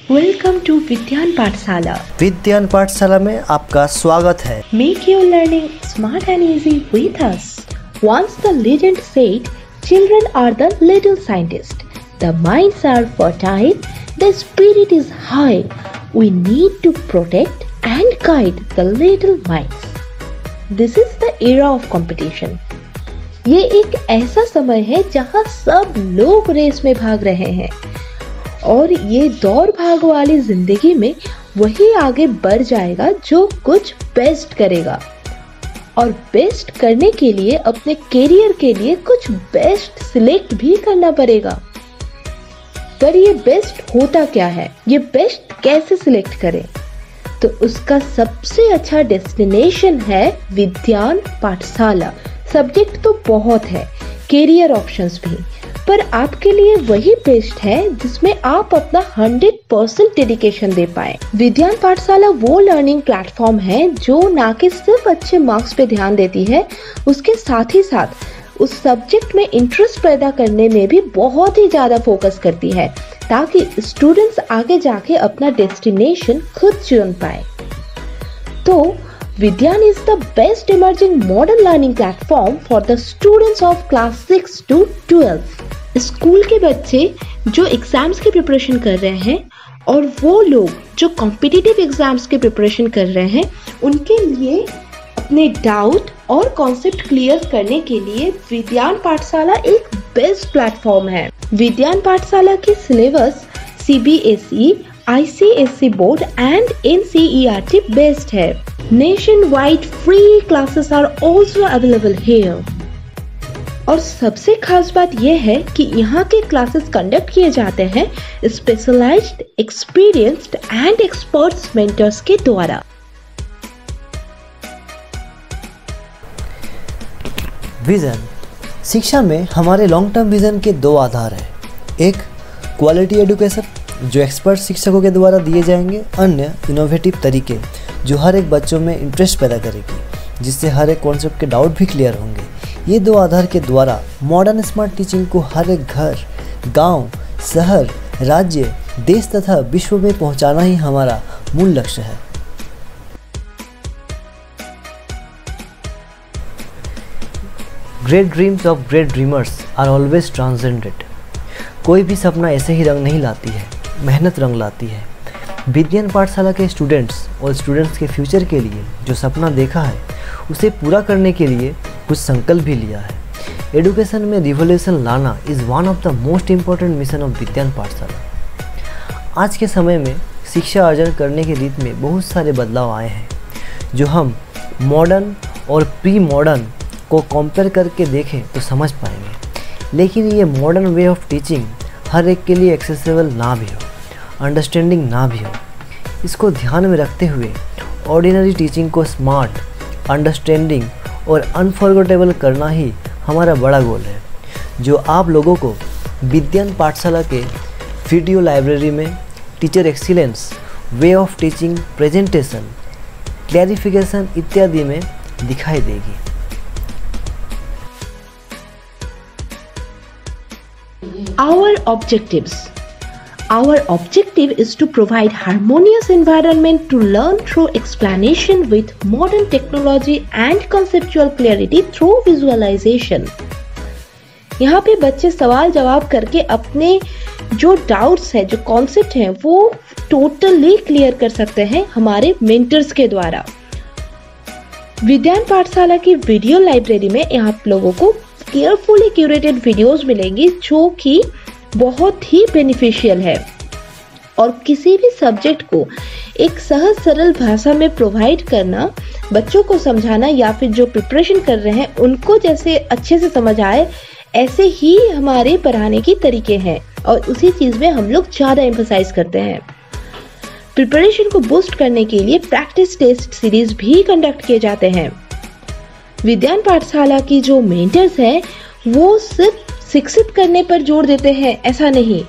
Welcome to Vidyan Pathshala. विद्यान पाठशाला में आपका स्वागत है। Make your learning smart and easy with us. Once the legend said, children are the little scientists. The minds are fertile. The spirit is high. We need to protect and guide the little minds. This is the era of competition. ये एक ऐसा समय है जहाँ सब लोग race में भाग रहे हैं और ये दौड़ भाग वाली जिंदगी में वही आगे बढ़ जाएगा जो कुछ बेस्ट करेगा। और बेस्ट करने के लिए अपने करियर के लिए कुछ बेस्ट सिलेक्ट भी करना पड़ेगा। पर ये बेस्ट होता क्या है, ये बेस्ट कैसे सिलेक्ट करें? तो उसका सबसे अच्छा डेस्टिनेशन है विद्यान पाठशाला। सब्जेक्ट तो बहुत है, करियर ऑप्शंस भी, पर आपके लिए वही बेस्ट है जिसमें आप अपना 100% डेडिकेशन दे पाए। विद्यान पाठशाला वो लर्निंग प्लेटफॉर्म है जो ना कि सिर्फ अच्छे मार्क्स पे ध्यान देती है, उसके साथ ही साथ उस सब्जेक्ट में इंटरेस्ट पैदा करने में भी बहुत ही ज्यादा फोकस करती है ताकि स्टूडेंट्स आगे जाके अपना डेस्टिनेशन खुद चुन पाए। तो Vidyan is the best emerging modern learning platform for the students of class 6 to 12. School के बच्चे जो एग्जाम्स की प्रिपरेशन कर रहे हैं और वो लोग जो कॉम्पिटिटिव एग्जाम्स की प्रिपरेशन कर रहे हैं, उनके लिए अपने डाउट और कॉन्सेप्ट क्लियर करने के लिए विद्यान पाठशाला एक बेस्ट प्लेटफॉर्म है। विद्यान पाठशाला की syllabus CBSE, ICSE board and NCERT based है। Nationwide free classes are also available here. और सबसे खास बात यह है कि यहाँ के क्लासेस कंडक्ट किए जाते हैं specialised, experienced and experts mentors के द्वारा। विजन शिक्षा में हमारे लॉन्ग टर्म विजन के दो आधार हैं। एक क्वालिटी एजुकेशन जो एक्सपर्ट शिक्षकों के द्वारा दिए जाएंगे, अन्य इनोवेटिव तरीके जो हर एक बच्चों में इंटरेस्ट पैदा करेगी, जिससे हर एक कॉन्सेप्ट के डाउट भी क्लियर होंगे। ये दो आधार के द्वारा मॉडर्न स्मार्ट टीचिंग को हर एक घर, गांव, शहर, राज्य, देश तथा विश्व में पहुंचाना ही हमारा मूल लक्ष्य है। Great dreams of great dreamers are always transcendent. कोई भी सपना ऐसे ही रंग नहीं लाती है, मेहनत रंग लाती है। विद्यान पाठशाला के स्टूडेंट्स और स्टूडेंट्स के फ्यूचर के लिए जो सपना देखा है उसे पूरा करने के लिए कुछ संकल्प भी लिया है। एजुकेशन में रिवॉल्यूशन लाना is one of the most important mission of Vidyan Pathshala. आज के समय में शिक्षा अर्जन करने की रीत में बहुत सारे बदलाव आए हैं जो हम मॉडर्न और प्री मॉडर्न को कंपेयर करके देखें तो समझ पाएंगे। लेकिन ये मॉडर्न वे ऑफ टीचिंग हर एक के लिए एक्सेसिबल ना भी हो, अंडरस्टैंडिंग ना भी हो। इसको ध्यान में रखते हुए ऑर्डिनरी टीचिंग को स्मार्ट, अंडरस्टैंडिंग और अनफॉरगेटेबल करना ही हमारा बड़ा गोल है, जो आप लोगों को विद्यान पाठशाला के वीडियो लाइब्रेरी में teacher excellence, way of teaching, presentation, clarification इत्यादि में दिखाई देगी। Our objectives. Our objective is to provide harmonious environment to learn through explanation with modern technology and conceptual clarity through visualization. यहाँ पे बच्चे सवाल जवाब करके अपने जो डाउट्स है, जो कॉन्सेप्ट हैं, वो टोटली क्लियर कर सकते हैं हमारे मेंटर्स के द्वारा। विद्यान पाठशाला की वीडियो लाइब्रेरी में आप लोगों को केयरफुली क्यूरेटेड वीडियोस मिलेंगी जो कि बहुत ही बेनिफिशियल है और किसी भी सब्जेक्ट को एक सहज सरल भाषा में प्रोवाइड करना, बच्चों को समझाना या फिर जो प्रिपरेशन कर रहे हैं उनको जैसे अच्छे से समझ आए, ऐसे ही हमारे पढ़ाने की तरीके हैं और उसी चीज में हम लोग ज्यादा एम्फसाइज करते हैं। प्रिपरेशन को बूस्ट करने के लिए प्रैक्टिस टेस्ट सीरीज भी कंडक्ट किए जाते हैं। विद्यान पाठशाला की जो मेंटर्स हैं वो सिर्फ शिक्षित करने पर जोर देते हैं ऐसा नहीं,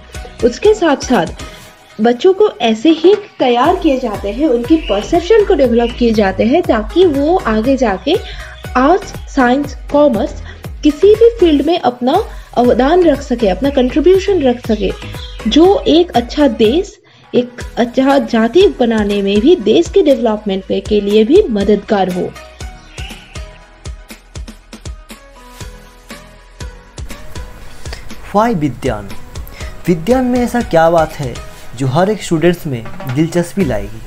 उसके साथ साथ बच्चों को ऐसे ही तैयार किए जाते हैं, उनकी परसेप्शन को डेवलप किए जाते हैं ताकि वो आगे जाके आर्ट्स, साइंस, कॉमर्स किसी भी फील्ड में अपना अवदान रख सके, अपना कंट्रीब्यूशन रख सके, जो एक अच्छा देश, एक अच्छा जाति बनाने में भी, देश के डेवलपमेंट के लिए भी मददगार हो। वाई विज्ञान? विज्ञान में ऐसा क्या बात है जो हर एक स्टूडेंट्स में दिलचस्पी लाएगी?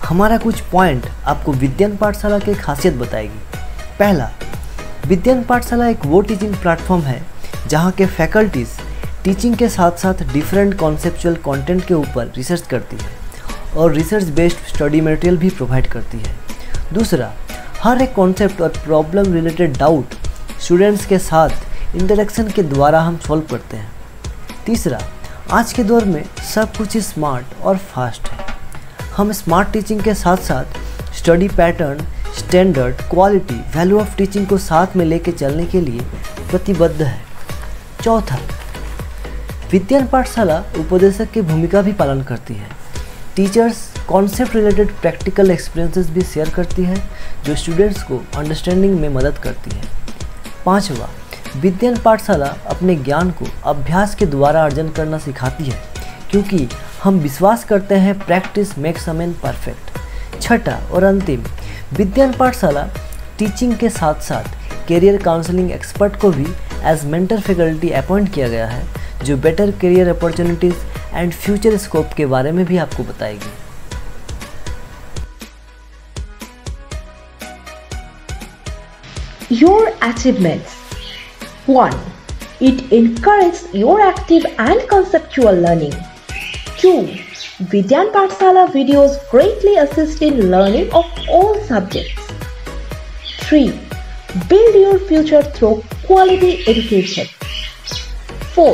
हमारा कुछ पॉइंट आपको विज्ञान पाठशाला की खासियत बताएगी। पहला, विज्ञान पाठशाला एक वो टीचिंग प्लेटफॉर्म है जहाँ के फैकल्टीज़ टीचिंग के साथ साथ डिफरेंट कॉन्सेप्चुअल कंटेंट के ऊपर रिसर्च करती है और रिसर्च बेस्ड स्टडी मटेरियल भी प्रोवाइड करती है। दूसरा, हर एक कॉन्सेप्ट और प्रॉब्लम रिलेटेड डाउट स्टूडेंट्स के साथ इंटरेक्शन के द्वारा हम सॉल्व करते हैं। तीसरा, आज के दौर में सब कुछ स्मार्ट और फास्ट है। हम स्मार्ट टीचिंग के साथ साथ study pattern, standard, quality, value of teaching को साथ में लेके चलने के लिए प्रतिबद्ध है। चौथा, विज्ञान पाठशाला उपदेशक की भूमिका भी पालन करती है। Teachers concept related practical experiences भी शेयर करती है जो स्टूडेंट्स को अंडरस्टैंडिंग में मदद करती है। पाँचवा, विज्ञान पाठशाला अपने ज्ञान को अभ्यास के द्वारा अर्जन करना सिखाती है क्योंकि हम विश्वास करते हैं practice makes a man perfect. छठा और अंतिम, विज्ञान पाठशाला टीचिंग के साथ साथ करियर काउंसलिंग एक्सपर्ट को भी एज मेंटर फैकल्टी अपॉइंट किया गया है जो better career opportunities and future scope के बारे में भी आपको बताएगी। Your achievements. 1. It encourages your active and conceptual learning. 2. Vidyan Pathshala videos greatly assist in learning of all subjects. 3. Build your future through quality education. 4.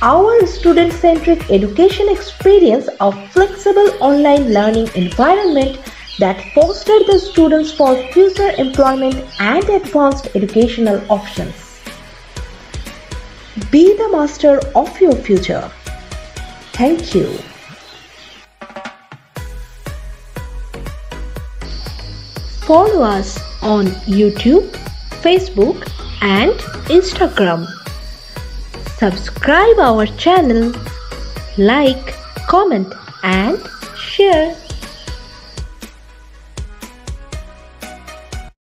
Our student-centric education experience a flexible online learning environment that foster the students for future employment and advanced educational options. Be the master of your future. Thank you. Follow us on YouTube, Facebook and Instagram. Subscribe our channel, like, comment and share.